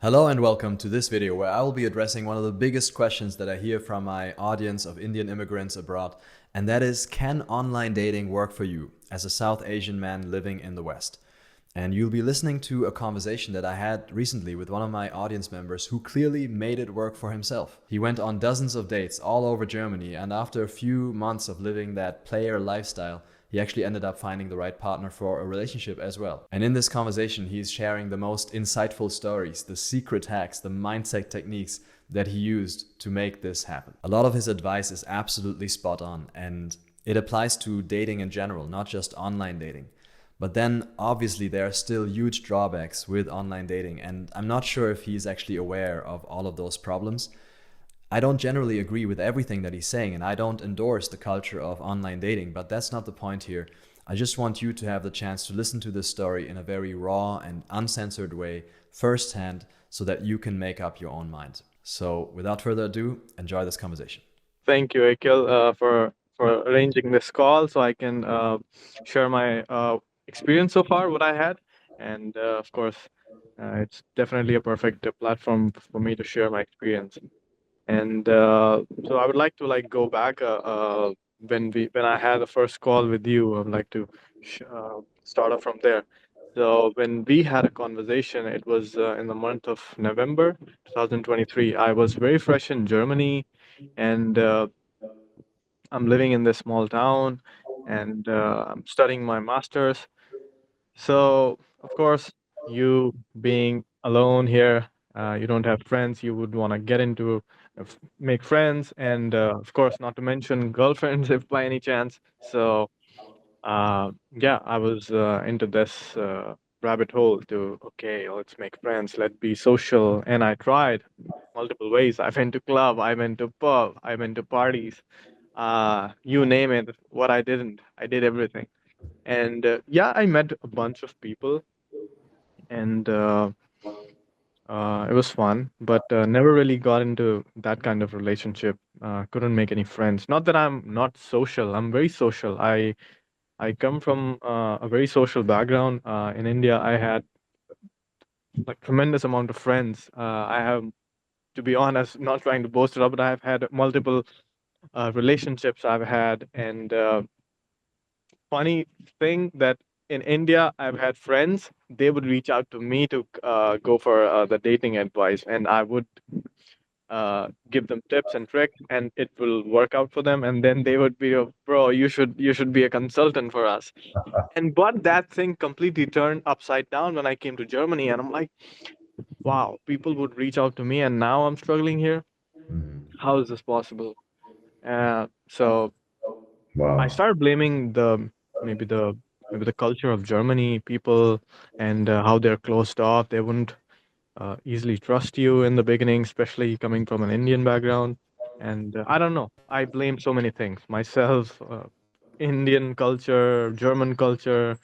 Hello and welcome to this video where I will be addressing one of the biggest questions that I hear from my audience of Indian immigrants abroad, and that is, can online dating work for you as a South Asian man living in the West? And you'll be listening to a conversation that I had recently with one of my audience members who clearly made it work for himself. He went on dozens of dates all over Germany, and after a few months of living that player lifestyle, he actually ended up finding the right partner for a relationship as well. And in this conversation, he's sharing the most insightful stories, the secret hacks, the mindset techniques that he used to make this happen. A lot of his advice is absolutely spot on, and it applies to dating in general, not just online dating. But then obviously there are still huge drawbacks with online dating, and I'm not sure if he's actually aware of all of those problems. I don't generally agree with everything that he's saying, and I don't endorse the culture of online dating, but that's not the point here. I just want you to have the chance to listen to this story in a very raw and uncensored way, firsthand, so that you can make up your own mind. So without further ado, enjoy this conversation. Thank you, Akil, for arranging this call so I can share my experience so far, what I had, and of course, it's definitely a perfect platform for me to share my experience. And so I would like to go back when I had the first call with you. I would like to start off from there. So when we had a conversation, it was in the month of November 2023. I was very fresh in Germany, and I'm living in this small town, and I'm studying my master's. So, of course, you being alone here, you don't have friends, you would want to get into make friends, and of course, not to mention girlfriends if by any chance. So, yeah, I was into this rabbit hole to, okay, let's make friends, let's be social. And I tried multiple ways. I went to club, I went to pub, I went to parties, you name it. What I didn't, I did everything. And yeah, I met a bunch of people, and it was fun, but never really got into that kind of relationship. Couldn't make any friends. Not that I'm not social. I'm very social. I come from a very social background. In India, I had like tremendous amount of friends. I have, to be honest, not trying to boast it up, but I've had multiple relationships I've had, and funny thing that in India, I've had friends. They would reach out to me to go for the dating advice, and I would give them tips and tricks, and it will work out for them. And then they would be, "Oh, bro, you should be a consultant for us." And but that thing completely turned upside down when I came to Germany, and I'm like, wow, people would reach out to me, and now I'm struggling here. How is this possible? So I Wow. started blaming maybe the maybe the culture of Germany people, and how they're closed off. They wouldn't easily trust you in the beginning, especially coming from an Indian background. And I don't know. I blame so many things myself, Indian culture, German culture,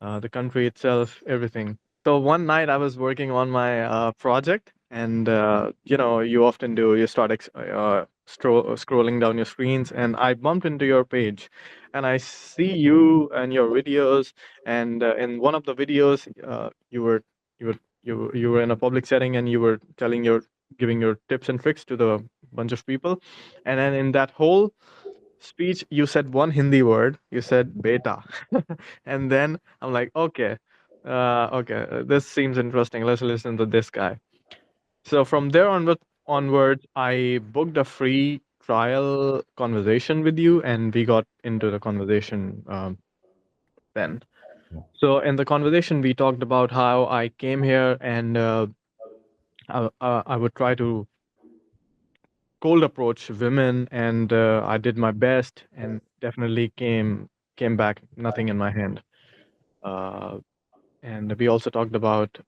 the country itself, everything. So one night I was working on my project, and you often do. You start scrolling down your screens, and I bumped into your page, and I see you and your videos. And in one of the videos, you were in a public setting, and you were giving your tips and tricks to the bunch of people, and then in that whole speech, you said one Hindi word. You said beta, and then I'm like, okay, this seems interesting. Let's listen to this guy. So from there onwards, I booked a free trial conversation with you, and we got into the conversation then. So in the conversation, we talked about how I came here, and I would try to cold approach women, and I did my best, and definitely came back nothing in my hand. Uh, and we also talked about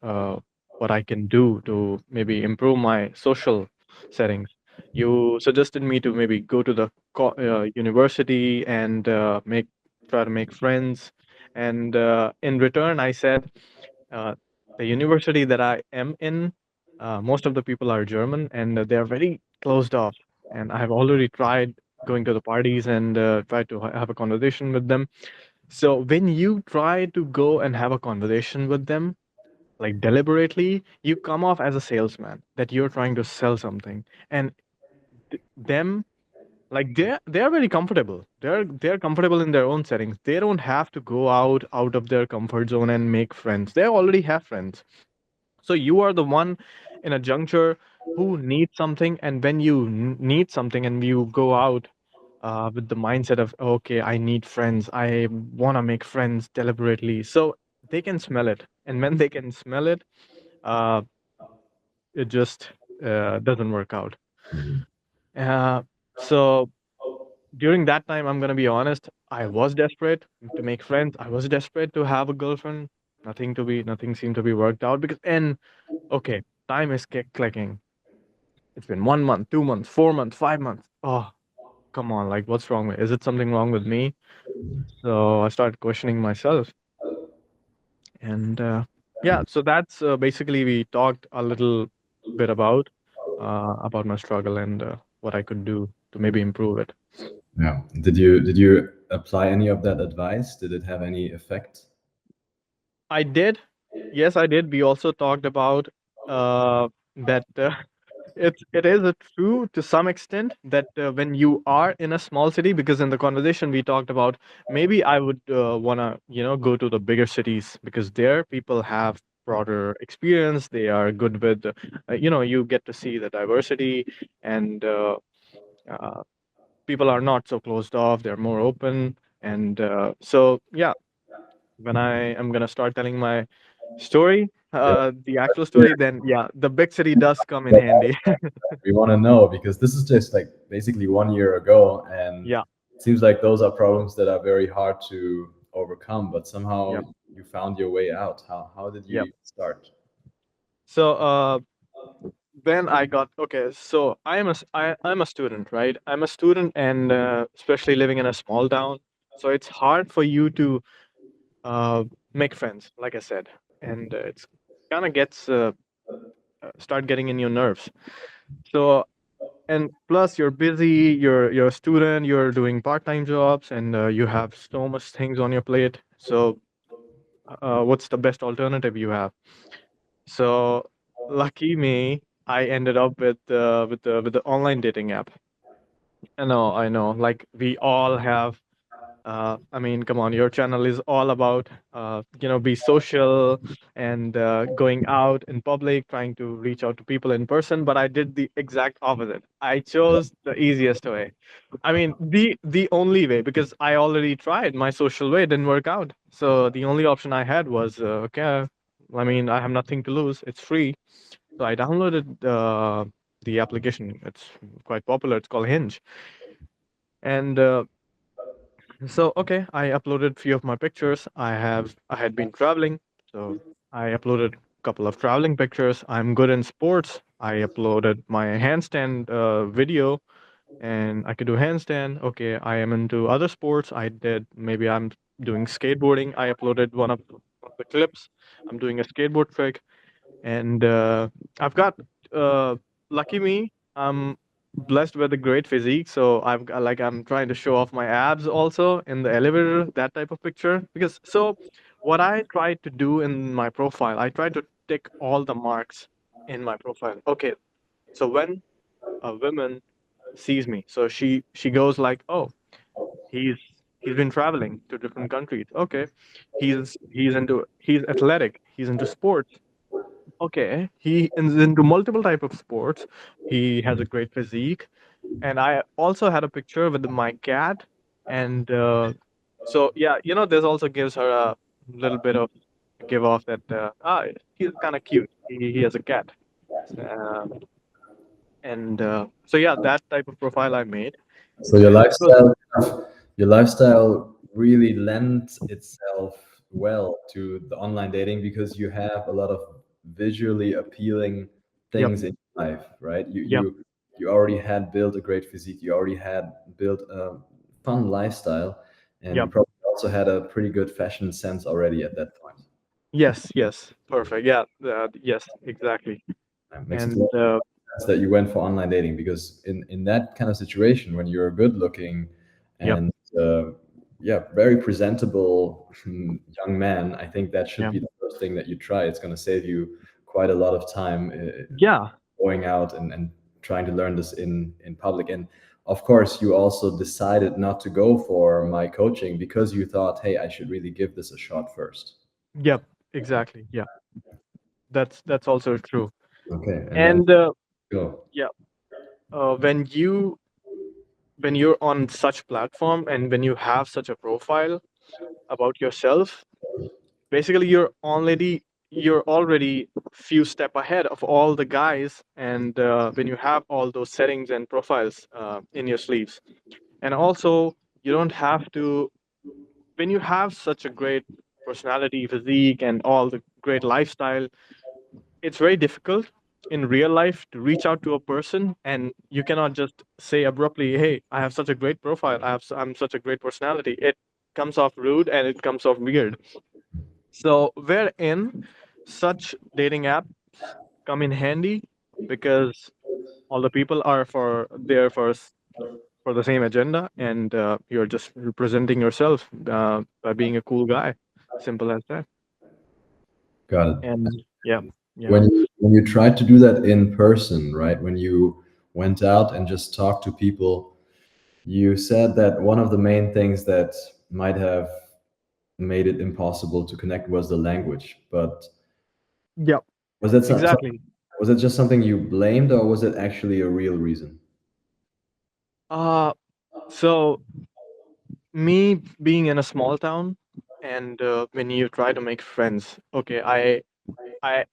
what I can do to maybe improve my social settings. You suggested me to maybe go to the university and try to make friends. And in return, I said uh, the university that I am in, most of the people are German, and they are very closed off. And I have already tried going to the parties and tried to have a conversation with them. So when you try to go and have a conversation with them, like deliberately, you come off as a salesman that you're trying to sell something, and them, like they're very comfortable. They're comfortable in their own settings. They don't have to go out of their comfort zone and make friends. They already have friends. So you are the one in a juncture who needs something, and when you need something and you go out with the mindset of, okay, I need friends, I want to make friends deliberately, so they can smell it, and when they can smell it, uh, it just doesn't work out. Uh, so during that time, I'm gonna be honest, I was desperate to make friends. I was desperate to have a girlfriend. Nothing seemed to be worked out because, and okay, time is clicking. It's been 1 month, 2 months, 4 months, 5 months. Oh, come on! Like, what's wrong with? Is it something wrong with me? So I started questioning myself, and yeah. So that's basically we talked a little bit about my struggle and what I could do to maybe improve it. Yeah. Did you apply any of that advice? Did it have any effect? I did. Yes, I did. We also talked about that it is a true to some extent that when you are in a small city, because in the conversation we talked about maybe I would wanna go to the bigger cities because there people have broader experience. They are good with you get to see the diversity, and uh, people are not so closed off. They're more open, and so yeah, when I am gonna start telling my story, Yeah. the actual story, then yeah, the big city does come in handy. We want to know because this is just like basically 1 year ago, and Yeah, it seems like those are problems that are very hard to overcome. But somehow yep, you found your way out. How did yep. you start? So then I got okay. So I'm a student, right? I'm a student, and especially living in a small town, so it's hard for you to uh, make friends, like I said, and it's kind of gets start getting in your nerves. So and plus you're busy, you're a student, you're doing part-time jobs, and you have so much things on your plate. So what's the best alternative you have? So lucky me, I ended up with the online dating app. I know, like we all have. I mean, come on, your channel is all about, be social and going out in public, trying to reach out to people in person. But I did the exact opposite. I chose the easiest way. I mean, the only way, because I already tried my social way, it didn't work out. So the only option I had was, okay, I mean, I have nothing to lose. It's free. So I downloaded the application. It's quite popular. It's called Hinge. And so okay, I uploaded few of my pictures. I had been traveling, so I uploaded a couple of traveling pictures. I'm good in sports. I uploaded my handstand video, and I could do handstand. Okay, I am into other sports. Maybe I'm doing skateboarding. I uploaded one of the clips. I'm doing a skateboard trick, and I've got uh, lucky me. I'm blessed with a great physique, so I'm trying to show off my abs also in the elevator, that type of picture. Because so, what I tried to do in my profile, I tried to tick all the marks in my profile. Okay, so when a woman sees me, so she goes like, oh, he's he's been traveling to different countries. Okay, he's athletic. He's into sports. Okay, he is into multiple type of sports. He has a great physique, and I also had a picture with my cat, and so yeah, this also gives her a little bit of a give off that he's kind of cute. He has a cat, uh, and so yeah, that type of profile I made, So your and it was lifestyle really lends itself well to the online dating because you have a lot of visually appealing yep, things in your life, right? You yep, you you already had built a great physique. You already had built a fun lifestyle, and you yep, probably also had a pretty good fashion sense already at that point. yes, yes, perfect, yeah, yes, exactly, Makes it a and lot of sense that you went for online dating because in that kind of situation when you're good looking yep, and yeah, very presentable young man, I think that should yeah. be the first thing that you try. It's going to save you quite a lot of time Yeah. going out and trying to learn this in public. And of course, you also decided not to go for my coaching because you thought, hey, I should really give this a shot first. Yep. Exactly. Yeah. That's also true. Okay, and then And go. yeah, when you're on such platform and when you have such a profile about yourself, basically you're already few step ahead of all the guys, and when you have all those settings and profiles in your sleeves, and also you don't have to, when you have such a great personality, physique, and all the great lifestyle, it's very difficult in real life to reach out to a person, and you cannot just say abruptly, hey, I have such a great profile, I'm such a great personality. It comes off rude and it comes off weird. So wherein such dating apps come in handy, because all the people are for there for the same agenda, and you're just representing yourself by being a cool guy. Simple as that. Got it. And yeah, yeah, When you tried to do that in person, right? When you went out and just talked to people, you said that one of the main things that might have made it impossible to connect was the language. But yeah, was that exactly. was it just something you blamed, or was it actually a real reason? Uh, so me being in a small town, and when you try to make friends, okay, I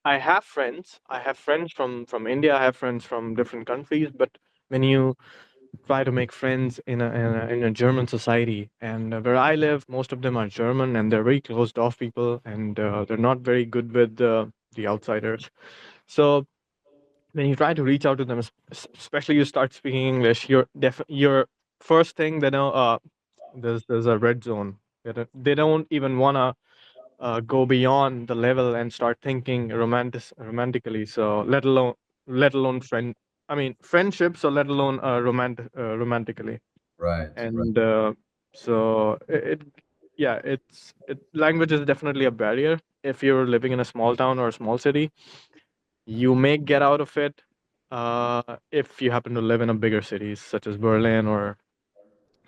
have friends. I have friends from India. I have friends from different countries. But when you try to make friends in a German society, and where I live, most of them are German, and they're very closed off people, and they're not very good with the outsiders. So when you try to reach out to them, especially you start speaking English, your first thing they know, there's a red zone. They don't even wanna go beyond the level and start thinking romantically. So let alone friend. I mean friendships, or let alone romantically. Right, right. And so yeah, language is definitely a barrier if you're living in a small town or a small city. You may get out of it if you happen to live in a bigger cities such as Berlin or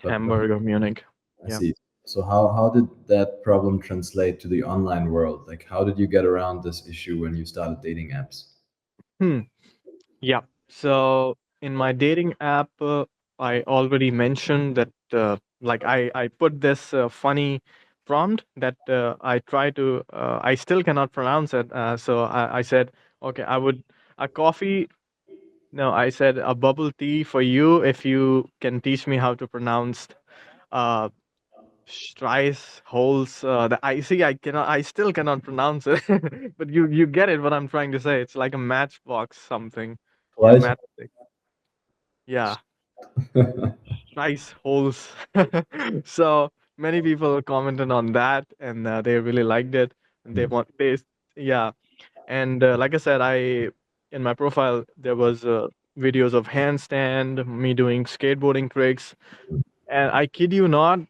But Hamburg or Munich. I Yeah. see. So how did that problem translate to the online world? Like, how did you get around this issue when you started dating apps? Hmm. Yeah. So in my dating app, I already mentioned that, like, I put this funny prompt that I still cannot pronounce it. So I said, okay, I would a coffee. No, I said a bubble tea for you if you can teach me how to pronounce uh Strice holes. The I see. I still cannot pronounce it, but you get it. What I'm trying to say. It's like a matchbox something. Yeah, Twice? matchstick. Yeah, Strice holes. So many people commented on that, and they really liked it. And yeah. And like I said, in my profile there was videos of handstand, me doing skateboarding tricks, and I kid you not,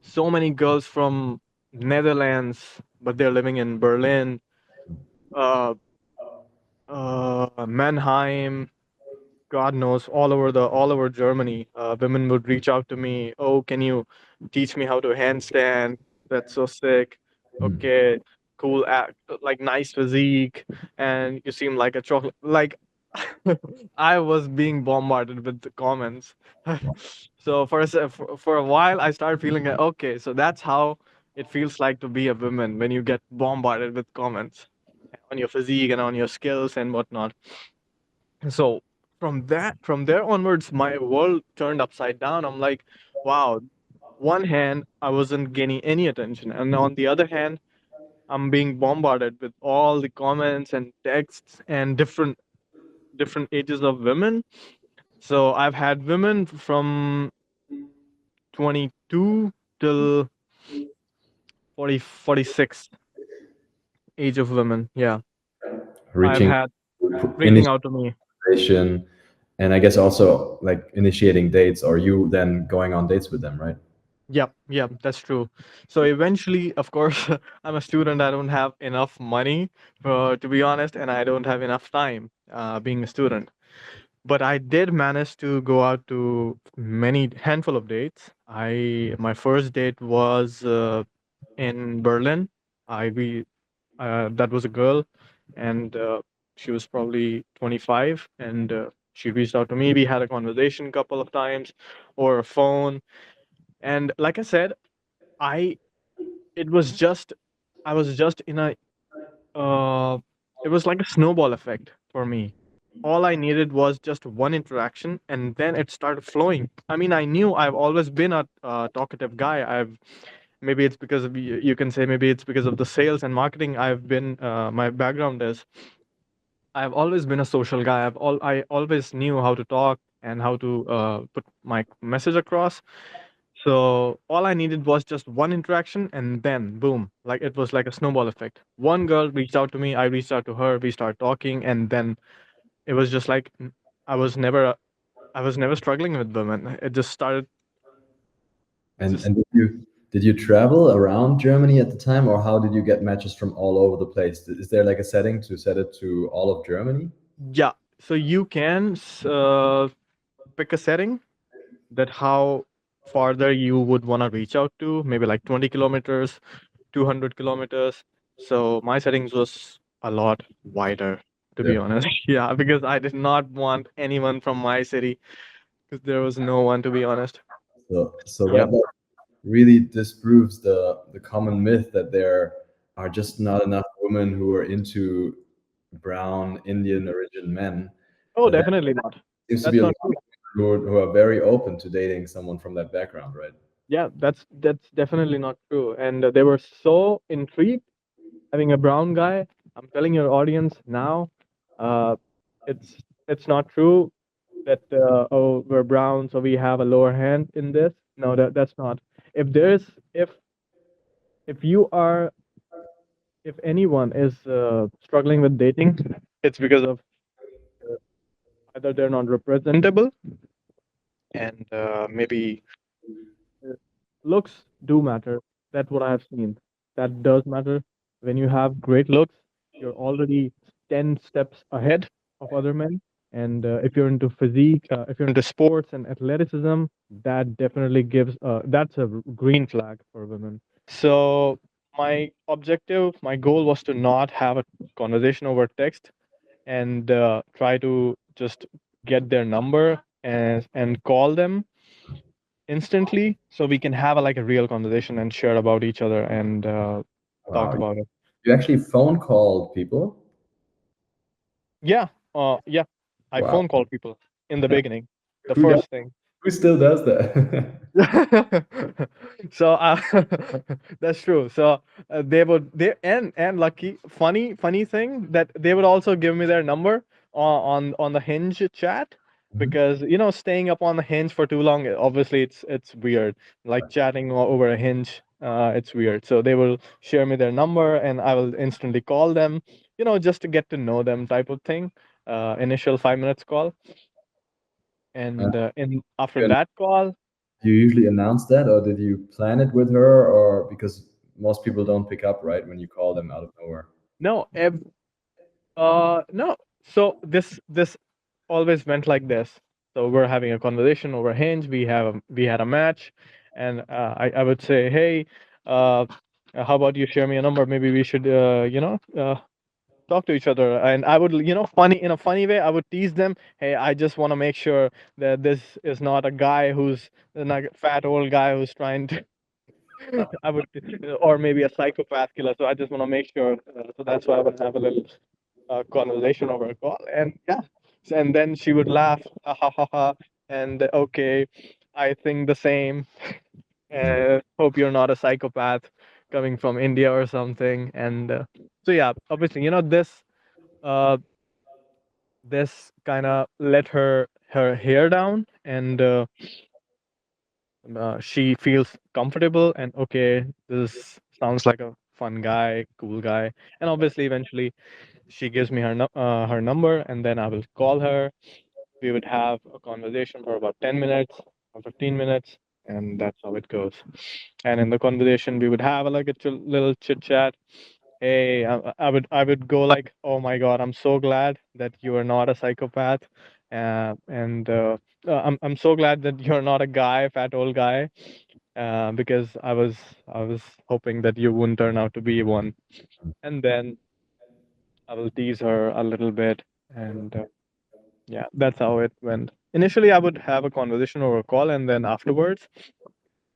so many girls from Netherlands, but they're living in Berlin, uh, Mannheim, God knows, all over Germany. Women would reach out to me. Oh, can you teach me how to handstand? That's so sick. Okay, cool act, like nice physique, and you seem like a chocolate. Like I was being bombarded with the comments. So for a while, I started feeling like, okay, so that's how it feels like to be a woman when you get bombarded with comments on your physique and on your skills and whatnot. So from there onwards, my world turned upside down. I'm like, wow. One hand, I wasn't gaining any attention, and on the other hand, I'm being bombarded with all the comments and texts and different ages of women. So I've had women from 22 till 46 age of women. Yeah, I've Reaching had reaching out to me. initiation, and I guess also like initiating dates, or you then going on dates with them, right? Yep, yep, that's true. So eventually, of course, I'm a student. I don't have enough money, to be honest, and I don't have enough time being a student. But I did manage to go out to many handful of dates. I My first date was in Berlin. I we That was a girl, and she was probably 25, and she reached out to me. We had a conversation a couple of times over a phone, and like I said, I it was just I was just in a uh, it was like a snowball effect for me. All I needed was just one interaction, and then it started flowing. I mean, I knew I've always been a talkative guy. Maybe it's because of you can say maybe it's because of the sales and marketing. My background is I've always been a social guy. I always knew how to talk and how to put my message across. So all I needed was just one interaction, and then boom, like it was like a snowball effect. One girl reached out to me, I reached out to her, we started talking, and then it was just like I was never I was never struggling with women. It just started just And did you travel around Germany at the time, or how did you get matches from all over the place? Is there like a setting to set it to all of Germany? yeah. So you can pick a setting that how farther you would want to reach out to, maybe like 20 kilometers, 200 kilometers. So my settings was a lot wider, to be Yeah. honest. Yeah, because I did not want anyone from my city because there was no one, to be honest. So Yep. that really disproves the common myth that there are just not enough women who are into brown Indian origin men. Oh, There definitely not. seems to be That's a lot not of true. people who are very open to dating someone from that background, right? Yeah, that's definitely not true. And they were so intrigued having a brown guy. I'm telling your audience now, uh, it's not true that oh, we're brown, so we have a lower hand in this. No, that's not. If there's if you are if anyone is struggling with dating, it's because of uh, either they're not representable, and maybe uh, looks do matter. That's what I have seen. That does matter. When you have great looks, you're already 10 steps ahead of other men. And if you're into physique, if you're into sports and athleticism, that definitely gives that's a green flag for women. So my goal was to not have a conversation over text and try to just get their number and call them instantly so we can have like a real conversation and share about each other and talk Wow. about it. You actually phone called people? Yeah, yeah. I Wow. phone call people in the beginning, the Who does, first thing. who still does that? So that's true. So they would they and lucky funny thing that they would also give me their number on the Hinge chat, Mhm. because staying up on the Hinge for too long, obviously it's weird, like chatting over a Hinge. It's weird. So they will share me their number and I will instantly call them, just to get to know them type of thing. Initial 5 minutes call, Uh, and in after and that call. do you usually announce that, or did you plan it with her, or because most people don't pick up right when you call them out of nowhere? No, no. So this always went like this. So we're having a conversation over Hinge. We had a match, and I would say, hey, uh, how about you share me a number? Maybe we should talk to each other. And I would funny in a funny way, I would tease them. Hey, I just want to make sure that this is not a guy who's not a fat old guy who's trying to. I would, or maybe a psychopath killer. So I just want to make sure. So that's why I would have a little conversation over a call, and yeah, and then she would laugh, ha ha ha ha, and okay, I think the same. Hope you're not a psychopath coming from India or something. And so yeah, obviously, uh, this kind of let her hair down, and she feels comfortable and okay, this sounds like a fun guy, cool guy. And obviously eventually she gives me her number, and then I will call her. We would have a conversation for about 10 minutes or 15 minutes. and that's how it goes. And in the conversation, we would have like a little chit chat. Hey, I would go like, oh my God, I'm so glad that you are not a psychopath, and I'm so glad that you're not a guy, fat old guy, because I was hoping that you wouldn't turn out to be one. And then I will tease her a little bit, and yeah, that's how it went. Initially, I would have a conversation over a call, and then afterwards,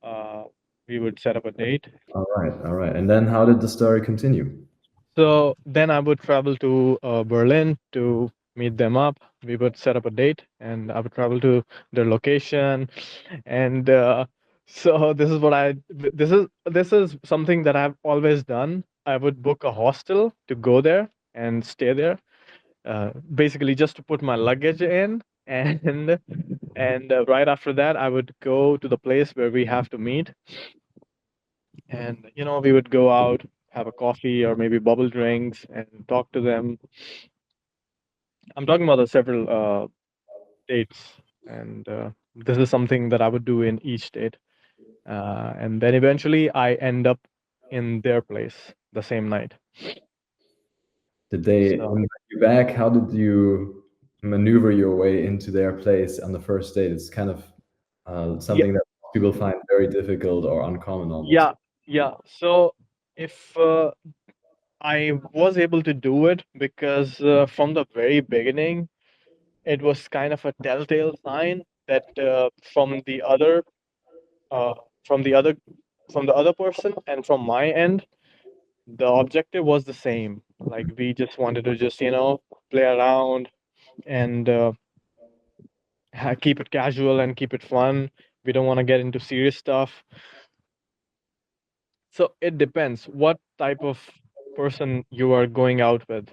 uh, we would set up a date. All right, all right. And then how did the story continue? So then I would travel to Berlin to meet them up. We would set up a date, and I would travel to their location. And so this is something that I've always done. I would book a hostel to go there and stay there, basically just to put my luggage in, and right after that, I would go to the place where we have to meet, and we would go out, have a coffee or maybe bubble drinks and talk to them. I'm talking about the several dates, and this is something that I would do in each date, and then eventually I end up in their place the same night. Did they So invite you back? How did you maneuver your way into their place on the first date? It's kind of yeah, something that people find very difficult or uncommon almost. yeah, yeah. So if I was able to do it because from the very beginning, it was kind of a telltale sign that uh, from the other from the other person and from my end, the objective was the same. Like we just wanted to just play around and keep it casual and keep it fun. We don't want to get into serious stuff. So it depends what type of person you are going out with,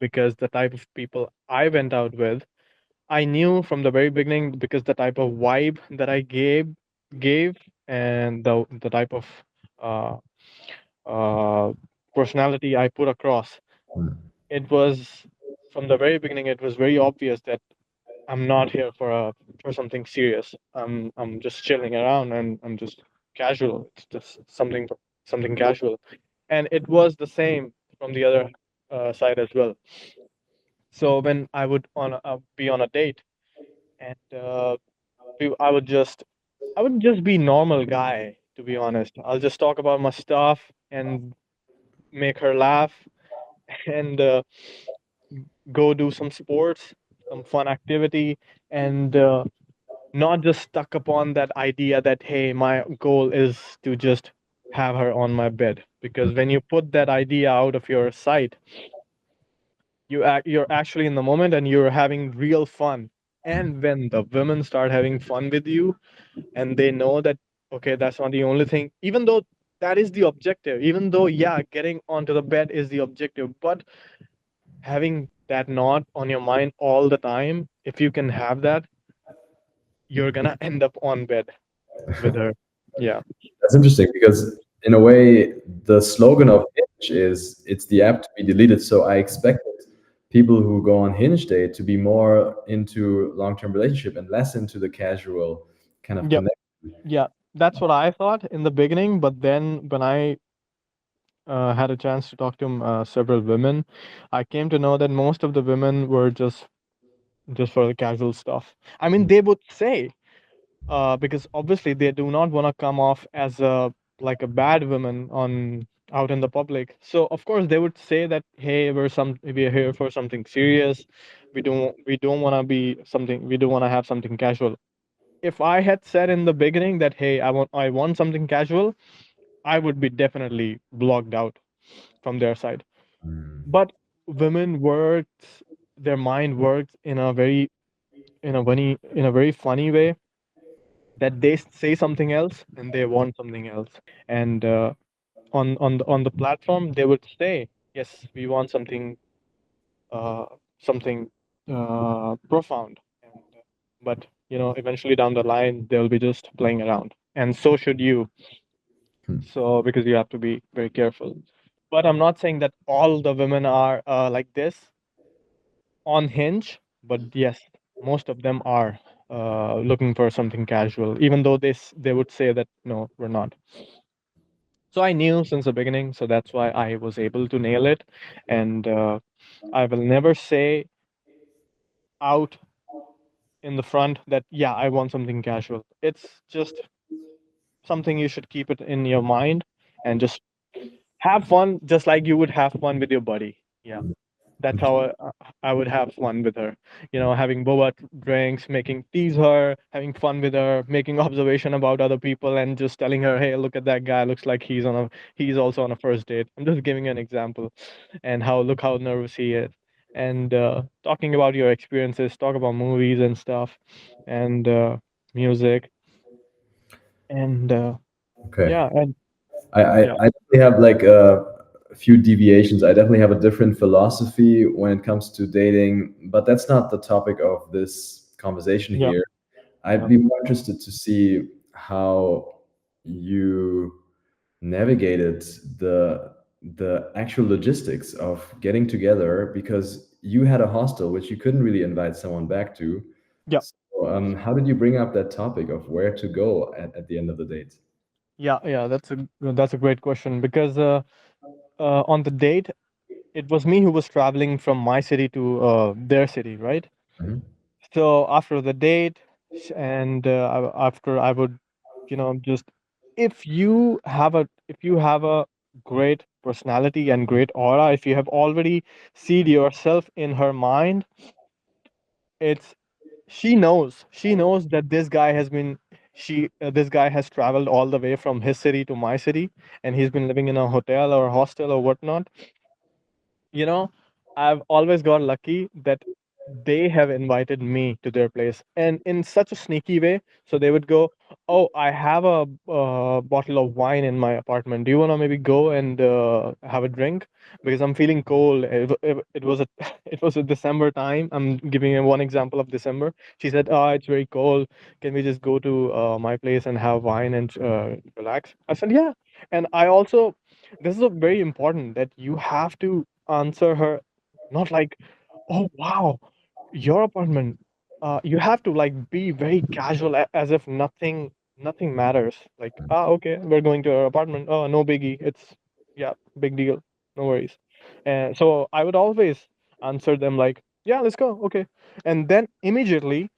because the type of people I went out with, I knew from the very beginning, because the type of vibe that I gave, and the type of uh, uh, personality I put across. Hmm. It was from the very beginning. It was very obvious that I'm not here for something serious. I'm just chilling around, and I'm just casual. It's just something casual, and it was the same from the other side as well. So when I would be on a date, and I would just be normal guy, to be honest. I'll just talk about my stuff and make her laugh, and go do some sports, some fun activity, and not just stuck upon that idea that, hey, my goal is to just have her on my bed. Because when you put that idea out of your sight, you're actually in the moment and you're having real fun. And when the women start having fun with you, and they know that, okay, that's not the only thing, even though that is the objective, even though, yeah, getting onto the bed is the objective, but having that not on your mind all the time, if you can have that, you're gonna end up on bed with her. Yeah. That's interesting because in a way, the slogan of Hinge is "It's the app to be deleted." So I expected people who go on Hinge date to be more into long-term relationship and less into the casual kind of Yep. connection. Yeah. That's what I thought in the beginning, but then when I had a chance to talk to several women, I came to know that most of the women were just for the casual stuff. I mean, they would say, because obviously they do not want to come off as a like a bad woman on out in the public. So of course they would say that, hey, we're here for something serious. We don't want to be something. We don't want to have something casual. If I had said in the beginning that, hey, I want something casual, I would be definitely blocked out from their side. Mm. But women works their mind works in a very funny way, that they say something else and they want something else. And on the platform, they would say, yes, we want uh, something profound. And but eventually down the line, they'll be just playing around, and so should you. Hmm. So because you have to be very careful. But I'm not saying that all the women are like this on Hinge, but yes, most of them are. looking for something casual, even though they would say that no, we're not. So I knew since the beginning, so that's why I was able to nail it. And I will never say out in the front that, yeah, I want something casual. It's just something you should keep it in your mind and just have fun, just like you would have fun with your buddy. Yeah. That's how I would have fun with her. You know, having boba drinks, making tease her, having fun with her, making observation about other people, and just telling her, "Hey, look at that guy. Looks like he's also on a first date." I'm just giving you an example, and how look how nervous he is, and talking about your experiences, talk about movies and stuff, and music, and Okay. yeah, and I yeah, definitely have like a few deviations. I definitely have a different philosophy when it comes to dating, but that's not the topic of this conversation yeah, here. I'd yeah, be more interested to see how you navigated the actual logistics of getting together, because you had a hostel which you couldn't really invite someone back to. yeah, So, how did you bring up that topic of where to go at the end of the date? yeah, yeah. That's a great question because on the date it was me who was traveling from my city to their city, right? Mhm. So after the date, and after I would, just if you have a great personality and great aura, if you have already seen yourself in her mind, it's she knows that this guy has traveled all the way from his city to my city, and he's been living in a hotel or hostel or whatnot. you know, I've always got lucky that they have invited me to their place, and in such a sneaky way. So they would go, "Oh, I have a bottle of wine in my apartment. Do you want to maybe go and have a drink? Because I'm feeling cold." It was a it was a December time. I'm giving you one example of December. She said, "Oh, it's very cold. Can we just go to my place and have wine and relax?" I said, "Yeah." And I also, this is a very important that you have to answer her, not like, "Oh wow, your apartment." You have to like be very casual, as if nothing matters. Like, okay, we're going to our apartment. Oh, no biggie. It's, yeah, big deal. No worries. And so I would always answer them like, "Yeah, let's go." Okay. And then immediately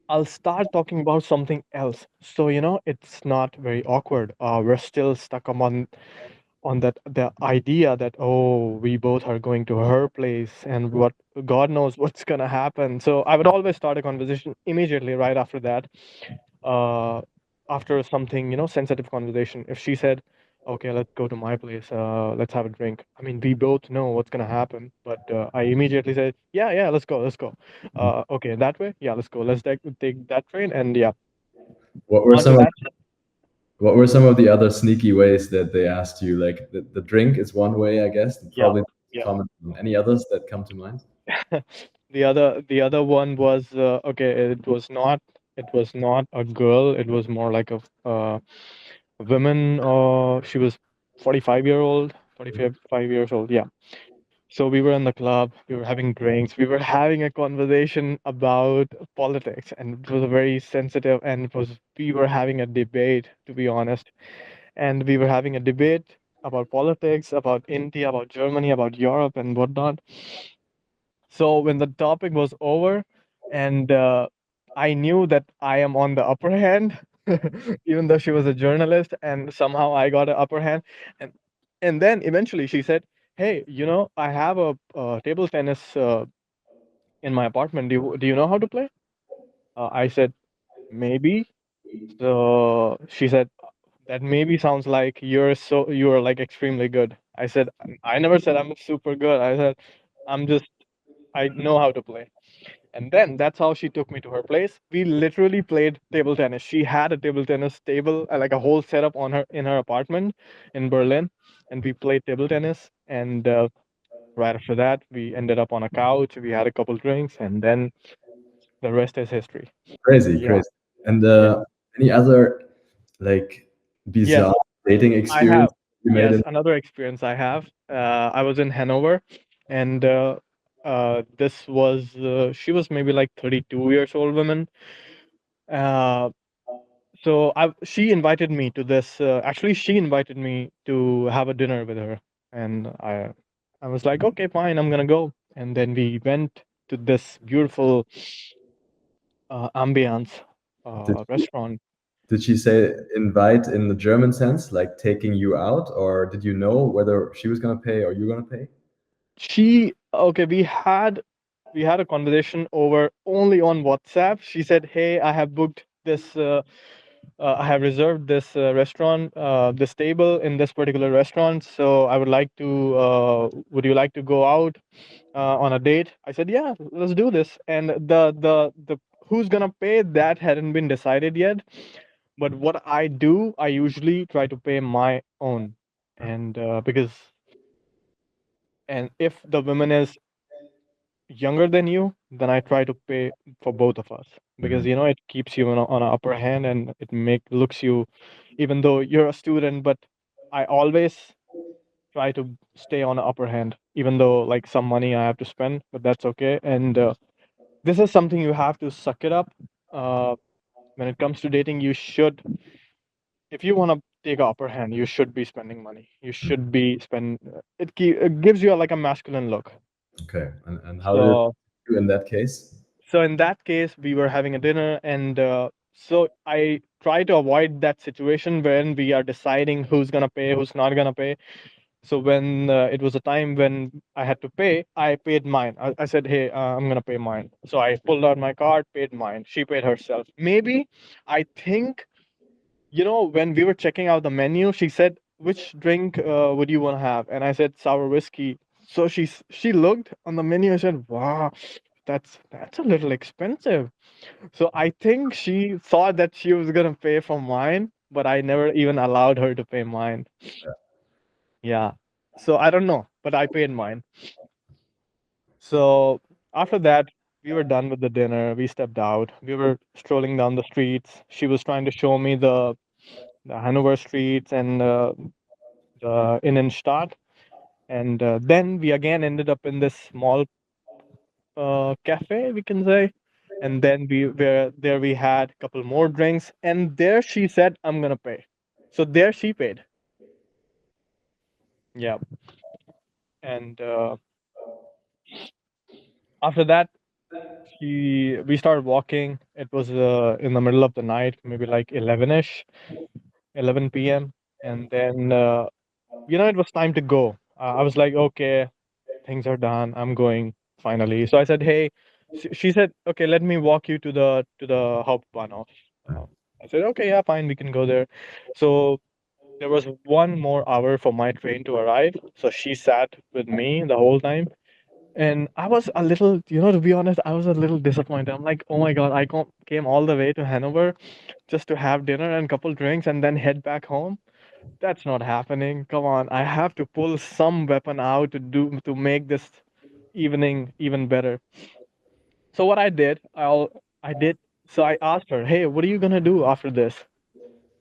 I'll start talking about something else. So, it's not very awkward. We're still stuck on that the idea that, oh, we both are going to her place, and what god knows what's going to happen. So I would always start a conversation immediately right after that, uh after something, sensitive conversation. If she said, "Okay, let's go to my place, let's have a drink," I mean, we both know what's going to happen, but I immediately said, "Yeah, yeah, let's go. Okay, that way, yeah, let's go, let's take that train." And yeah, What were onto some of that. what were some of the other sneaky ways that they asked you? Like the drink is one way, I guess, and Yeah, probably yeah. common. Any others that come to mind? The other one was, okay. It was not a girl. It was more like a woman. She was 45-year-old, 45 years old. Yeah. So we were in the club. We were having drinks. We were having a conversation about politics, and it was a very sensitive. And we were having a debate, to be honest. And we were having a debate about politics, about India, about Germany, about Europe, and whatnot. So when the topic was over, and I knew that I am on the upper hand, even though she was a journalist, and somehow I got an upper hand. And then eventually she said, "Hey, I have a table tennis in my apartment. Do you know how to play?" I said, "Maybe." So she said, "That maybe sounds like you're like extremely good." I said, "I never said I'm super good. I said I know how to play." And then that's how she took me to her place. We literally played table tennis. She had a table tennis table, like a whole setup in her apartment in Berlin, and we played table tennis. And right after that, we ended up on a couch. We had a couple drinks, and then the rest is history. Crazy, Yeah, crazy. And yeah, any other like yes. bizarre dating I have. experience you made Yes, in? another experience I have. I was in Hanover, and This was she was maybe like 32 years old woman. Uh, so she invited me to this. Actually, she invited me to have a dinner with her, and I was like, okay, fine, I'm gonna go. And then we went to this beautiful ambiance Did restaurant. did she say invite in the German sense, like taking you out, or did you know whether she was gonna pay or you gonna pay? She okay, we had a conversation over only on WhatsApp. She said, "Hey, I have booked this. I have reserved this restaurant, this table in this particular restaurant. So I would like to. Would you like to go out on a date?" I said, "Yeah, let's do this." And the who's gonna pay that hadn't been decided yet. But what I do, I usually try to pay my own, and because and if the woman is younger than you, then I try to pay for both of us because Mhm. it keeps you on an upper hand and it make looks you, even though you're a student, but I always try to stay on the upper hand, even though like some money I have to spend, but that's okay. And this is something you have to suck it up. Uh, when it comes to dating, you should, if you want to take a upper hand, you should be spending money. You should be spend. It gives you like a masculine look. Okay, and how did it So do in that case? So in that case, we were having a dinner, and so I try to avoid that situation when we are deciding who's gonna pay, who's not gonna pay. So when it was a time when I had to pay, I paid mine. I said, "Hey, I'm gonna pay mine." So I pulled out my card, paid mine. She paid herself. Maybe I think when we were checking out the menu, she said, "Which drink would you want to have?" And I said, "Sour whiskey." So she looked on the menu and said, "Wow, that's a little expensive." So I think she thought that she was gonna pay for mine, but I never even allowed her to pay mine. Yeah. So I don't know, but I paid mine. So after that, we were done with the dinner. We stepped out. We were strolling down the streets. She was trying to show me the Hanover streets and the Innenstadt. And then we again ended up in this small cafe, we can say. And then we were there. We had a couple more drinks, and there she said, "I'm gonna pay." So there she paid. Yeah, and after that, we started walking. It was in the middle of the night, maybe like 11ish, 11 p.m. And then it was time to go. I was like, okay, things are done. I'm going finally. So I said, hey. She said, okay, let me walk you to the Hauptbahnhof. Uh, I said, okay, yeah, fine, we can go there. So there was 1 more hour for my train to arrive. So she sat with me the whole time. And I was a little, to be honest, I was a little disappointed. I'm like, oh my God, came all the way to Hanover just to have dinner and couple drinks and then head back home. That's not happening. Come on, I have to pull some weapon out to make this evening even better. So what I did, I did. So I asked her, hey, what are you gonna do after this?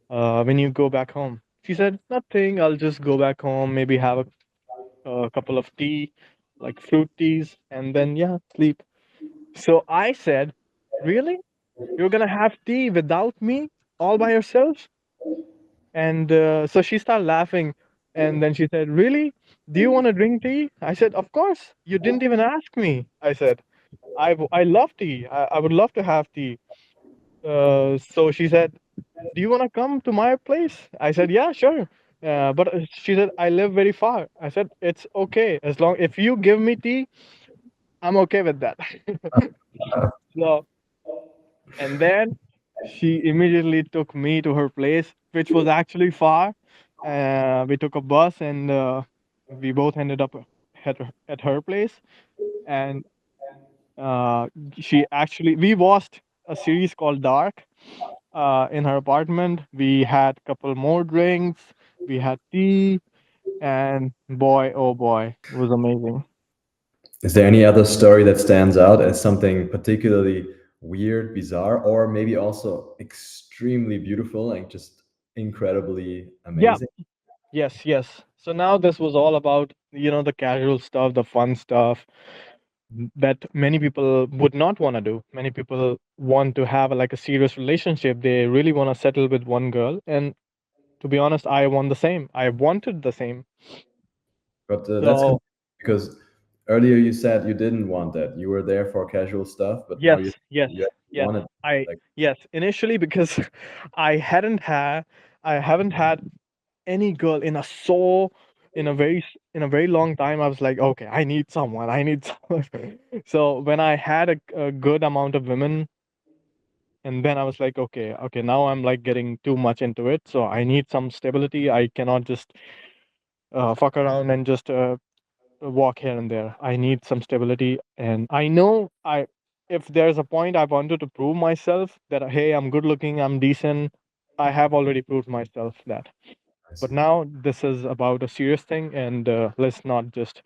When you go back home? She said, nothing. I'll just go back home, maybe have a couple of tea, like fruit teas, and then yeah, sleep. So I said, really? You're gonna have tea without me, all by yourself? And so she started laughing, and then she said, really? Do you want to drink tea? I said, of course. You didn't even ask me. I said, I love tea. I would love to have tea. So she said, do you want to come to my place? I said, yeah, sure. But she said, I live very far. I said, it's okay. As long if you give me tea, I'm okay with that. So, and then she immediately took me to her place, which was actually far. We took a bus and we both ended up at her place. And uh, we watched a series called Dark in her apartment. We had a couple more drinks, we had tea, and boy, oh boy, it was amazing. Is there any other story that stands out as something particularly weird, bizarre, or maybe also extremely beautiful, like just incredibly Yeah, amazing? yes, yes. So now this was all about, the casual stuff, the fun stuff. that many people would not want to do. Many people want to have like a serious relationship. They really want to settle with one girl. And to be honest, I want the same. I wanted the same. But that's So because earlier you said you didn't want that. You were there for casual stuff, but now yes, you yes, you actually yes. wanted I like. yes, initially because I hadn't had I haven't had any girl in a very long time. I was like, okay, I need someone. I need someone. So when I had a good amount of women, and then I was like, okay, okay, now I'm like getting too much into it. So I need some stability. I cannot just fuck around and just walk here and there. I need some stability, and I know I if there's a point I wanted to prove myself that hey, I'm good looking, I'm decent. I have already proved myself that. I But see. now this is about a serious thing, and let's not just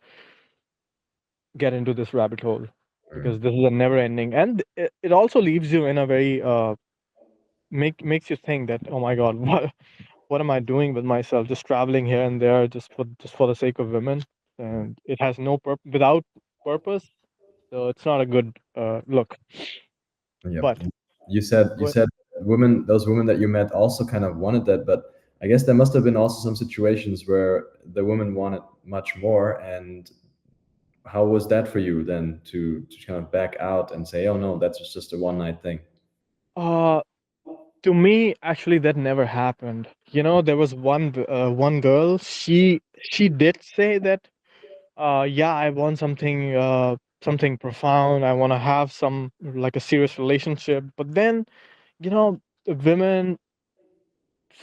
get into this rabbit hole Mm. because this is a never ending, and it also leaves you in a very makes you think that oh my god, what am I doing with myself? Just traveling here and there just for the sake of women, and it has no without purpose. So it's not a good look. Yep. But what You said women, those women that you met also kind of wanted that, but I guess there must have been also some situations where the women wanted much more. And how was that for you then to kind of back out and say, oh no, that's just a one night thing? uh to me actually that never happened. You know, there was one girl. She did say that yeah, I want something something profound. I want to have some like a serious relationship. But then you know, the women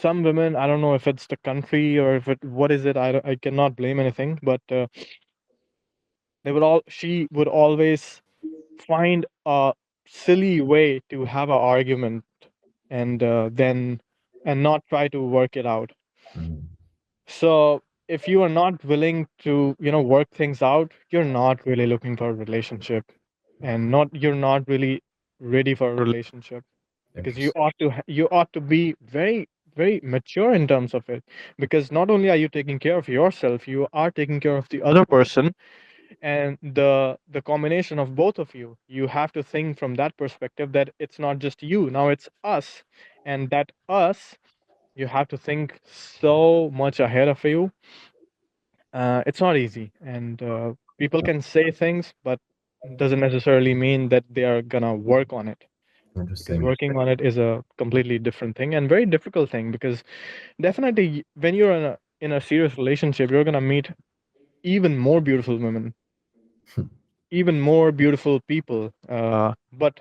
some women, I don't know if it's the country or if it what is it, I cannot blame anything, but they would all she would always find a silly way to have an argument, and then and not try to work it out. Mhm. So if you are not willing to work things out, you're not really looking for a relationship, and not you're not really ready for a relationship, because Interesting. you ought to be very mature in terms of it, because not only are you taking care of yourself, you are taking care of the other person, and the combination of both of you have to think from that perspective, that it's not just you, now it's us, and that us, you have to think so much ahead of you. It's not easy, and people can say things, but doesn't necessarily mean that they are gonna work on it, because Interesting. working on it is a completely different thing and very difficult thing, because definitely when you're in a serious relationship, you're gonna meet even more beautiful women, even more beautiful people, but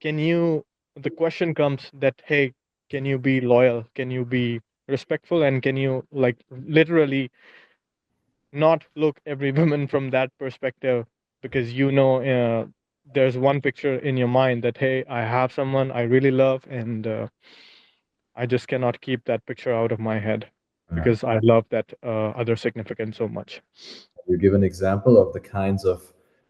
can you the question comes that hey, can you be loyal, can you be respectful, and can you like literally not look every woman from that perspective, because there's one picture in your mind that hey, I have someone I really love, and I just cannot keep that picture out of my head Yeah. because I love that other significant so much. You give an example of the kinds of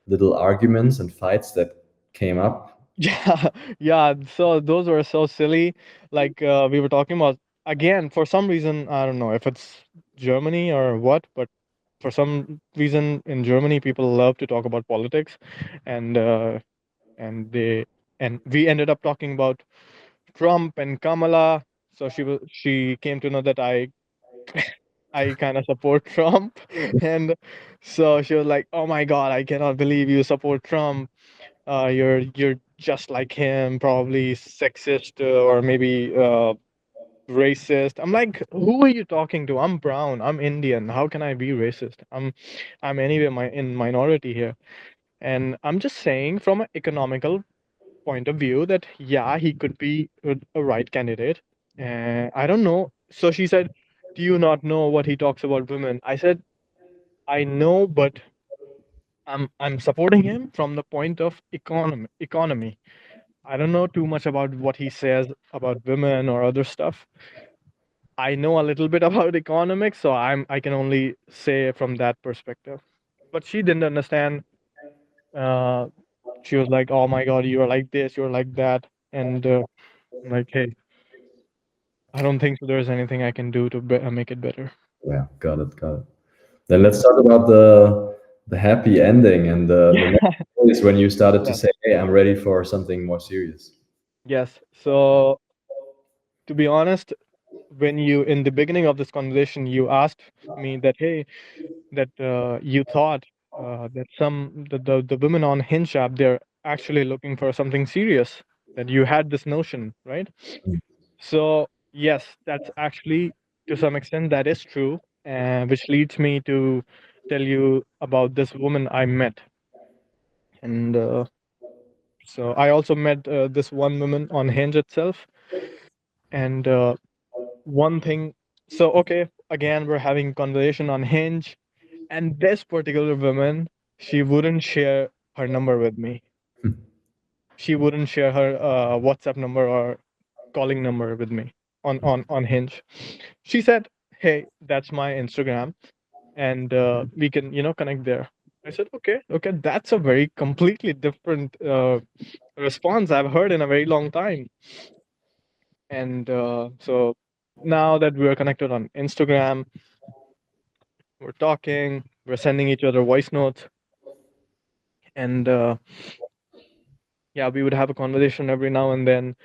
little arguments and fights that came up. Yeah, yeah. So those were so silly. Like we were talking about again, for some reason, I don't know if it's Germany or what, but for some reason in Germany, people love to talk about politics, and and they and we ended up talking about Trump and Kamala. So she came to know that I kind of support Trump, and so she was like, "Oh my God, I cannot believe you support Trump. You're just like him, probably sexist or maybe racist." I'm like, "Who are you talking to? I'm brown. I'm Indian. How can I be racist? I'm anyway in minority here." And I'm just saying from an economical point of view that yeah, he could be a right candidate. I don't know. So she said, "Do you not know what he talks about women?" I said, "I know, but I'm supporting him from the point of economy. I don't know too much about what he says about women or other stuff. I know a little bit about economics, so I can only say from that perspective." But she didn't understand. Uh, she was like, "Oh my God, you're like this, you're like that," and I'm like, "Hey, I don't think so. There's anything I can do to make it better." Yeah, got it, got it. Then let's talk about The happy ending and the Yeah. next day is when you started to Yes. say, "Hey, I'm ready for something more serious." Yes. So to be honest, when you in the beginning of this conversation, you asked me that, hey, that you thought that the women on Hinge app, they're actually looking for something serious. That you had this notion, right? So yes, that's actually to some extent that is true, which leads me to tell you about this woman I met, and so I also met this one woman on Hinge itself, and one thing. So okay, again we're having conversation on Hinge, and this particular woman, she wouldn't share her number with me. She wouldn't share her WhatsApp number or calling number with me on Hinge. She said, "Hey, that's my Instagram, and we can connect there." I said, "Okay, okay, that's a very completely different response I've heard in a very long time." And so now that we're connected on Instagram, we're talking, we're sending each other voice notes, and yeah, we would have a conversation every now and then,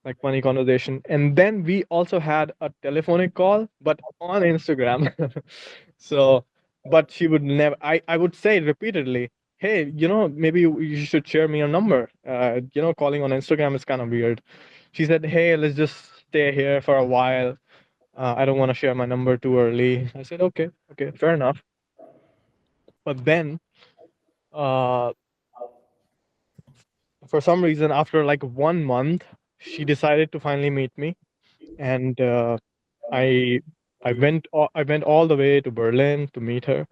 like funny conversation. And then we also had a telephonic call, but on Instagram. So, but she would never. I would say repeatedly, "Hey, maybe you should share me your number. Calling on Instagram is kind of weird." She said, "Hey, let's just stay here for a while. I don't want to share my number too early." I said, "Okay, okay, fair enough." But then, uh, for some reason, after like 1 month, she decided to finally meet me, and I I went all the way to Berlin to meet her,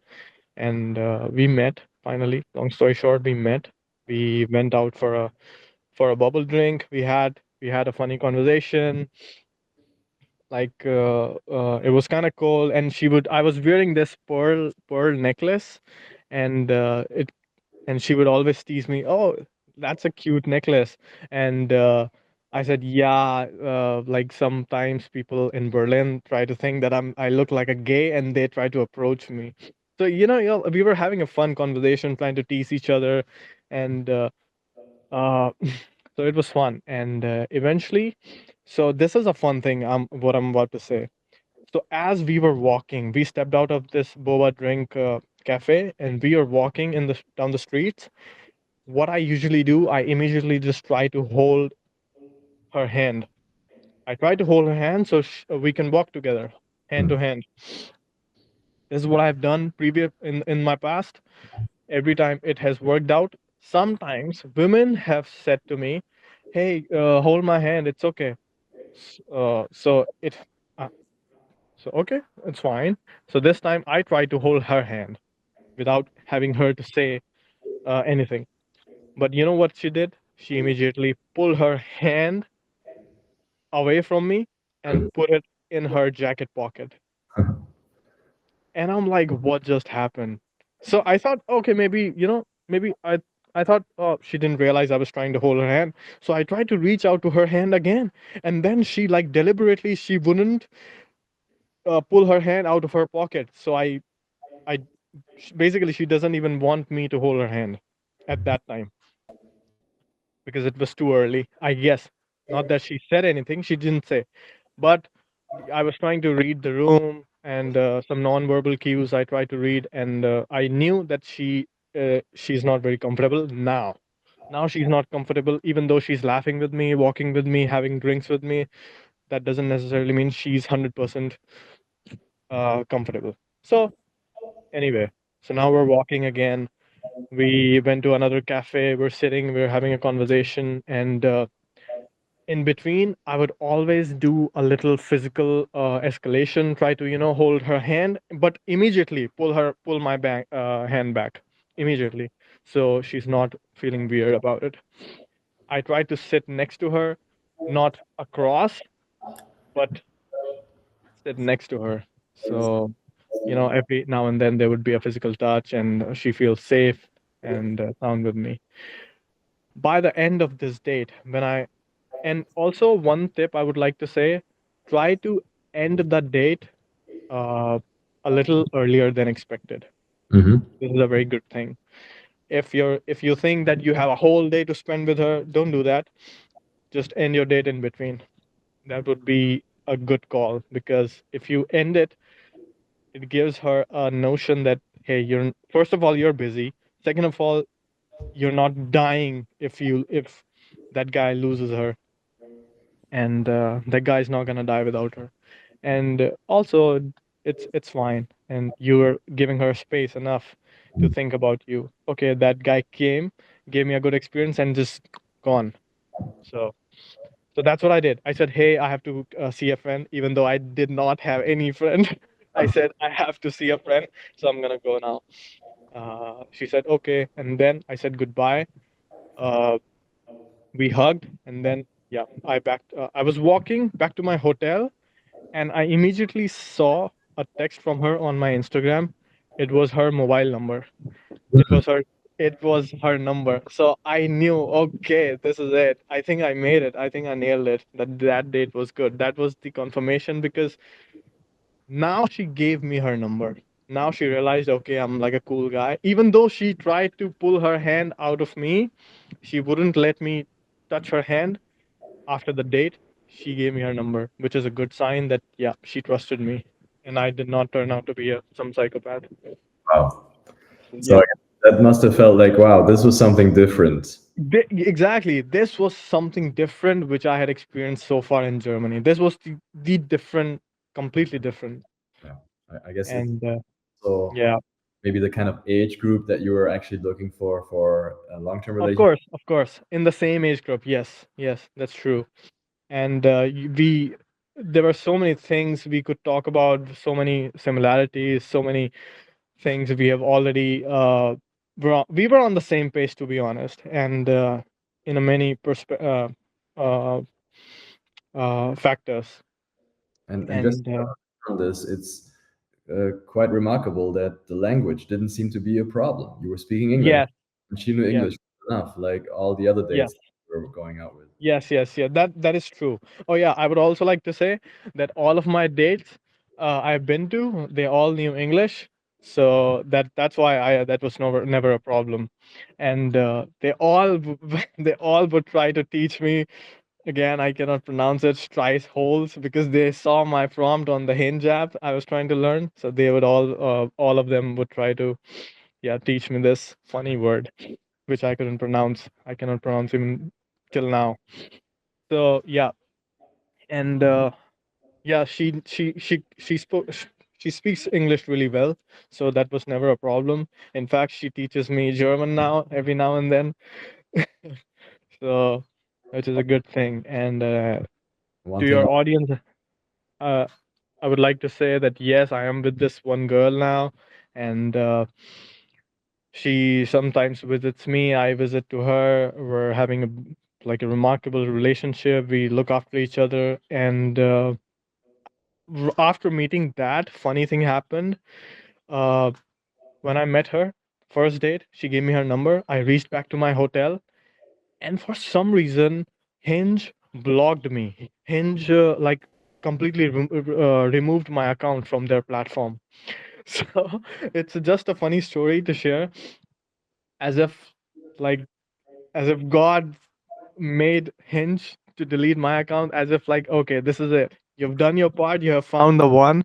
and we met finally. Long story short, we met. We went out for a bubble drink. We had a funny conversation. Like it was kind of cool, and I was wearing this pearl necklace, and she would always tease me, "Oh, that's a cute necklace." And I said, "Yeah, like sometimes people in Berlin try to think that I look like a gay, and they try to approach me." So we were having a fun conversation, trying to tease each other, and uh, so it was fun. And eventually, so this is a fun thing. What I'm about to say. So as we were walking, we stepped out of this boba drink cafe, and we are walking down the streets. What I usually do, I immediately just try to hold her hand. I try to hold her hand so we can walk together, hand to hand. This is what I've done previous in my past. Every time it has worked out. Sometimes women have said to me, "Hey, hold my hand. It's okay." So uh, okay, it's fine. So this time I try to hold her hand without having her to say anything. But you know what she did? She immediately pulled her hand away from me and put it in her jacket pocket. And I'm like, what just happened? So I thought, okay, maybe, maybe I thought, oh, she didn't realize I was trying to hold her hand. So I tried to reach out to her hand again. And then she, like, deliberately, she wouldn't pull her hand out of her pocket. So basically, she doesn't even want me to hold her hand at that time because it was too early. I guess. Not that she said anything, she didn't say. But I was trying to read the room and some non-verbal cues I tried to read, and I knew that she's not very comfortable now. Now she's not comfortable, even though she's laughing with me, walking with me, having drinks with me. That doesn't necessarily mean she's 100% comfortable. So anyway, so now we're walking again. We went to another cafe. We're sitting. We're having a conversation, and in between I would always do a little physical escalation, try to hold her hand, but immediately pull my hand back immediately, so she's not feeling weird about it. I try to sit next to her, not across, but sit next to her, so every now and then there would be a physical touch, and she feels safe and sound with me. By the end of this date, and also one tip I would like to say, try to end the date uh, a little earlier than expected. Hmm. This is a very good thing. If you think that you have a whole day to spend with her, don't do that. Just end your date in between. That would be a good call, because if you end it, it gives her a notion that, hey, you're, first of all, you're busy. Second of all, you're not dying if that guy loses her, and that guy's not gonna die without her. And also, it's fine, and you're giving her space enough to think about you. Okay, that guy came, gave me a good experience, and just gone. So so that's what I did. I said, hey, I have to see a friend, even though I did not have any friend. I said, I have to see a friend, so I'm gonna go now. She said, okay, and then I said goodbye. uh, we hugged, and then yeah, I was walking back to my hotel, and I immediately saw a text from her on my Instagram. It was her mobile number. It was her. It was her number. So I knew, okay, this is it. I think I made it. I think I nailed it. That date was good. That was the confirmation, because now she gave me her number. Now she realized, okay, I'm like a cool guy. Even though she tried to pull her hand out of me, she wouldn't let me touch her hand after the date. She gave me her number, which is a good sign that, yeah, she trusted me. And I did not turn out to be some psychopath. Wow. So Yep. that must have felt like, wow, this was something different. Exactly. This was something different which I had experienced so far in Germany. This was the different, completely different. Yeah. I guess it's And so yeah, maybe the kind of age group that you were actually looking for a long-term of relationship. course, of course. In the same age group. Yes, yes, that's true. And there were so many things we could talk about, so many similarities, so many things we have already, we were on the same page, to be honest. And in a many uh, factors. And just And on this, it's quite remarkable that the language didn't seem to be a problem. You were speaking English, yes, and she knew yes, English enough, like all the other yes, dates we were going out with. yes, yes, yeah. That is true. Oh yeah, I would also like to say that all of my dates I've been to, they all knew English, so that's why I that was never a problem. And they all they all would try to teach me. Again, I cannot pronounce it, Strice holes, because they saw my prompt on the Hinge app I was trying to learn. So they would all of them would try to, yeah, teach me this funny word, which I couldn't pronounce. I cannot pronounce even till now. So yeah, and yeah, she speaks English really well, so that was never a problem. In fact, she teaches me German now every now and then, so which is a good thing. And One to thing, your audience, uh, I would like to say that yes, I am with this one girl now, and she sometimes visits me. I visit to her. We're having like a remarkable relationship. We look after each other, and after meeting that, funny thing happened. Uh, when I met her, first date, she gave me her number. I reached back to my hotel, and for some reason, Hinge blocked me. Hinge like completely removed my account from their platform. So it's just a funny story to share, as if like as if God made Hinge to delete my account, as if like, okay, this is it. You've done your part, you have found the one.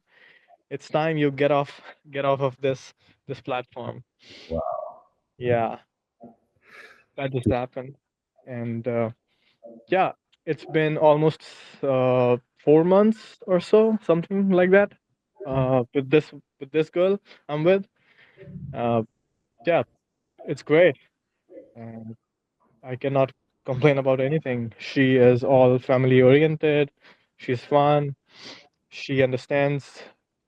It's time you get off of this platform. wow. Yeah, that just happened. And yeah, it's been almost 4 months or so, something like that. With this girl I'm with. Uh yeah, it's great. And I cannot complain about anything. She is all family oriented. She's fun. She understands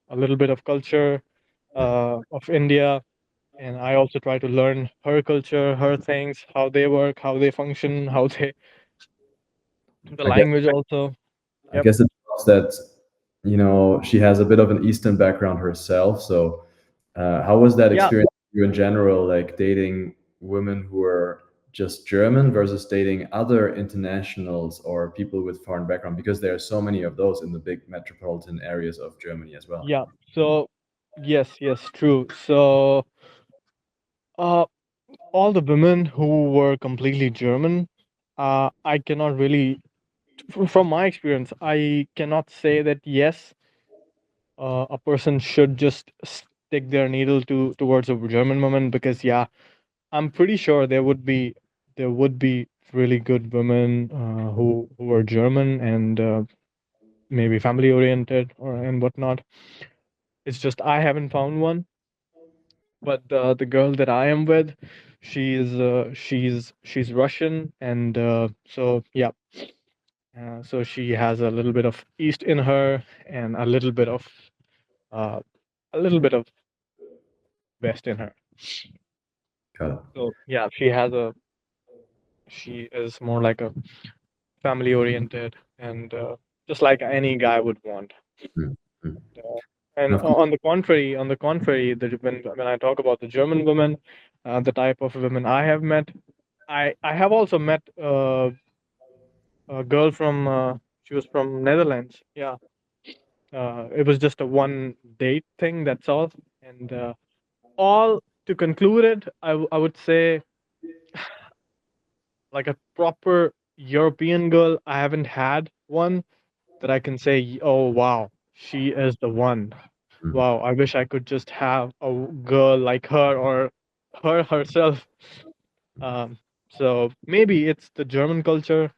a little bit of culture of India, and I also try to learn her culture, her things, how they work, how they function, how they the I guess language also. I Yep. guess it shows that she has a bit of an Eastern background herself. So, how was that Yeah. experience for you in general, like dating women who are just German versus dating other internationals or people with foreign background? Because there are so many of those in the big metropolitan areas of Germany as well. Yeah. So Yes, yes, true. So, uh, all the women who were completely German, I cannot really, from my experience, I cannot say that yes, a person should just stick their needle towards a German woman, because yeah, I'm pretty sure there would be really good women who are German and maybe family oriented or and whatnot. It's just I haven't found one. But the girl that I am with, she's Russian, and so yeah, so she has a little bit of East in her and uh, a little bit of West in her. Got it. So yeah, she is more like a family oriented, and just like any guy would want. Mm, mm. Uh, And and of course, on the contrary, when I talk about the German women, the type of women I have met, I have also met a girl from she was from Netherlands. Yeah, it was just a one date thing. That's all. And all to conclude it, I would say like a proper European girl. I haven't had one that I can say, oh wow, she is the one. mm. Wow, I wish I could just have a girl like her or her herself. Um, so maybe it's the German culture.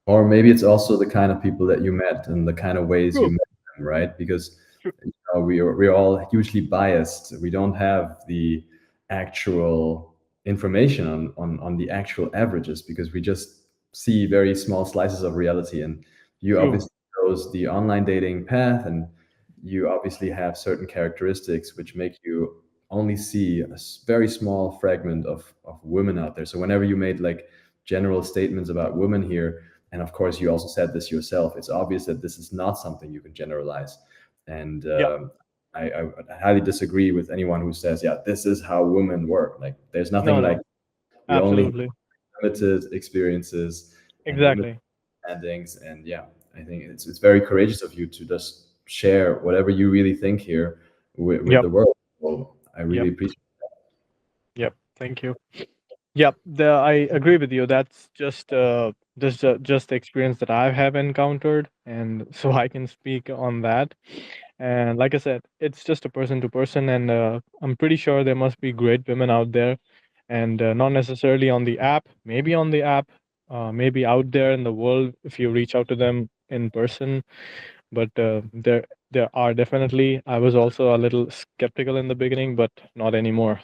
Or maybe it's also the kind of people that you met and the kind of ways you True. met them, right? Because True. we're all hugely biased. We don't have the actual information on the actual averages because we just see very small slices of reality. And you True. obviously chose the online dating path, and you obviously have certain characteristics which make you only see a very small fragment of women out there. So whenever you made like general statements about women here, and of course you also said this yourself, it's obvious that this is not something you can generalize. And Yeah. I highly disagree with anyone who says, yeah, this is how women work. Like there's nothing No, like, no. we only have Absolutely. limited experiences and limited Exactly. endings. And yeah, I think it's very courageous of you to just share whatever you really think here with Yep. the world. So I Yep. really appreciate. Yep. Thank you. Yep. I agree with you. That's just the experience that I have encountered, and so I can speak on that. And like I said, it's just a person to person, and I'm pretty sure there must be great women out there, and not necessarily on the app, maybe on the app, maybe out there in the world if you reach out to them in person. But there are definitely. I was also a little skeptical in the beginning, but not anymore.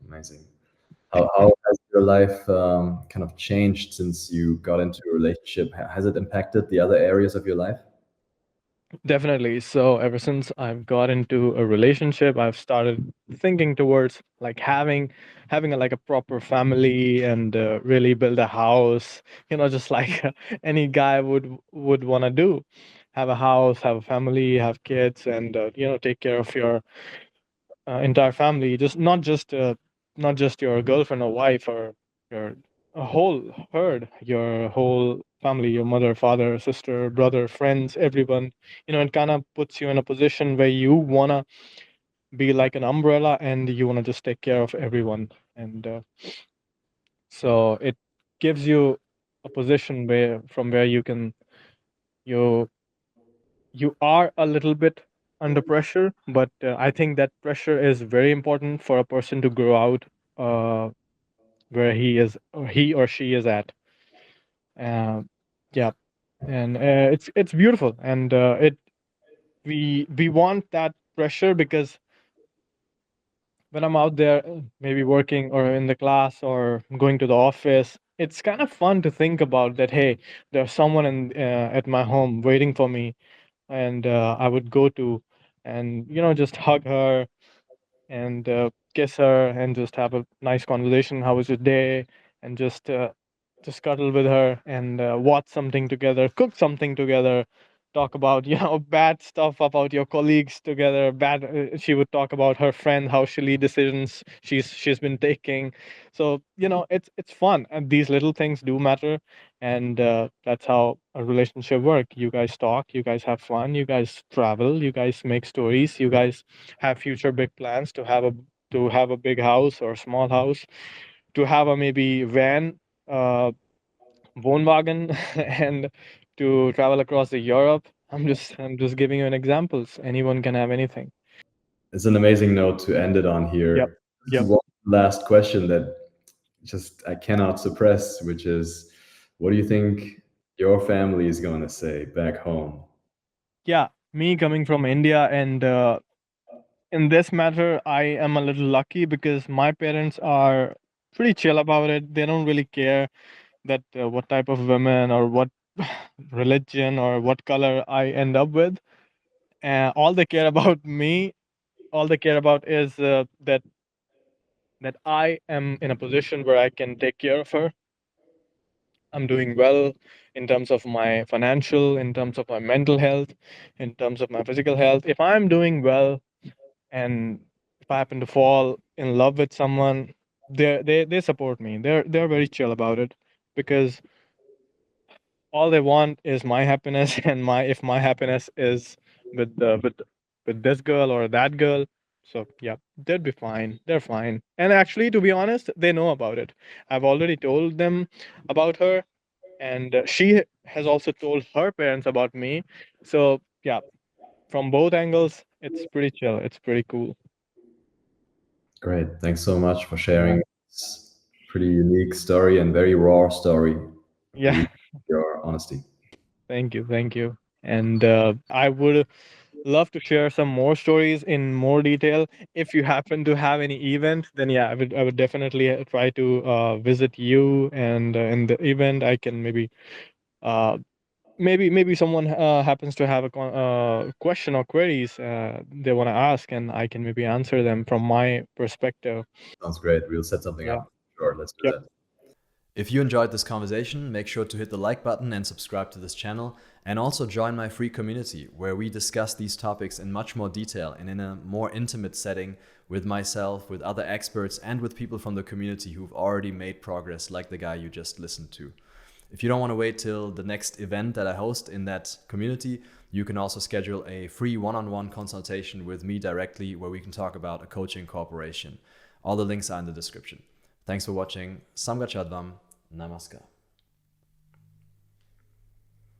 Amazing. How has your life kind of changed since you got into a relationship? Has it impacted the other areas of your life? Definitely. So ever since I've got into a relationship, I've started thinking towards like having like a proper family and really build a house. Just like any guy would want to do. Have a house, have a family, have kids, and take care of your entire family. Just not just your girlfriend or wife or your a whole herd, your whole family, your mother, father, sister, brother, friends, everyone. It kind of puts you in a position where you wanna be like an umbrella and you wanna just take care of everyone. And so it gives you a position where you you are a little bit under pressure, but I think that pressure is very important for a person to grow out uh, where he or she is at. Uh, yeah, and it's beautiful, and it we want that pressure because when I'm out there, maybe working or in the class or going to the office, it's kind of fun to think about that. Hey, there's someone at my home waiting for me, and I would go to, and just hug her and kiss her and just have a nice conversation. How was your day? And just cuddle with her and watch something together, cook something together, talk about bad stuff about your colleagues together. Bad. She would talk about her friend, how silly decisions she's been taking. So it's fun, and these little things do matter, and that's how a relationship work. You guys talk, you guys have fun, you guys travel, you guys make stories, you guys have future big plans to have a big house or a small house, to have a maybe van, uh, Wohnwagen, and to travel across the Europe. I'm just giving you an examples. Anyone can have anything. It's an amazing note to end it on Yep. here. This is Yep. one last question that just I cannot suppress, which is, what do you think your family is going to say back home? Yeah. Me coming from India, and in this matter, I am a little lucky because my parents are pretty chill about it. They don't really care that what type of women or what religion or what color I end up with. All they care about me, all they care about is that I am in a position where I can take care of her. I'm doing well in terms of my financial, in terms of my mental health, in terms of my physical health. If I'm doing well, and if I happen to fall in love with someone, they support me. They're very chill about it, because all they want is my happiness, and my if my happiness is with the with this girl or that girl, so yeah, they'd be fine. They're fine. And actually, to be honest, they know about it. I've already told them about her, and she has also told her parents about me. So yeah, from both angles, it's pretty chill. It's pretty cool. Great. Thanks so much for Yeah. sharing this pretty unique story and very raw story. Yeah. Really your honesty. Thank you. Thank you. And I would love to share some more stories in more detail. If you happen to have any event, then yeah, I would definitely try to visit you, and in the event I can uh, maybe someone happens to have a question or queries they want to ask, and I can maybe answer them from my perspective. Sounds great. We'll set something Yeah. up. Sure, let's do Yep. that. If you enjoyed this conversation, make sure to hit the like button and subscribe to this channel, and also join my free community where we discuss these topics in much more detail and in a more intimate setting with myself, with other experts, and with people from the community who've already made progress, like the guy you just listened to. If you don't want to wait till the next event that I host in that community, you can also schedule a free one-on-one consultation with me directly where we can talk about a coaching cooperation. All the links are in the description. Thanks for watching. Samgachadvam. Namaskar.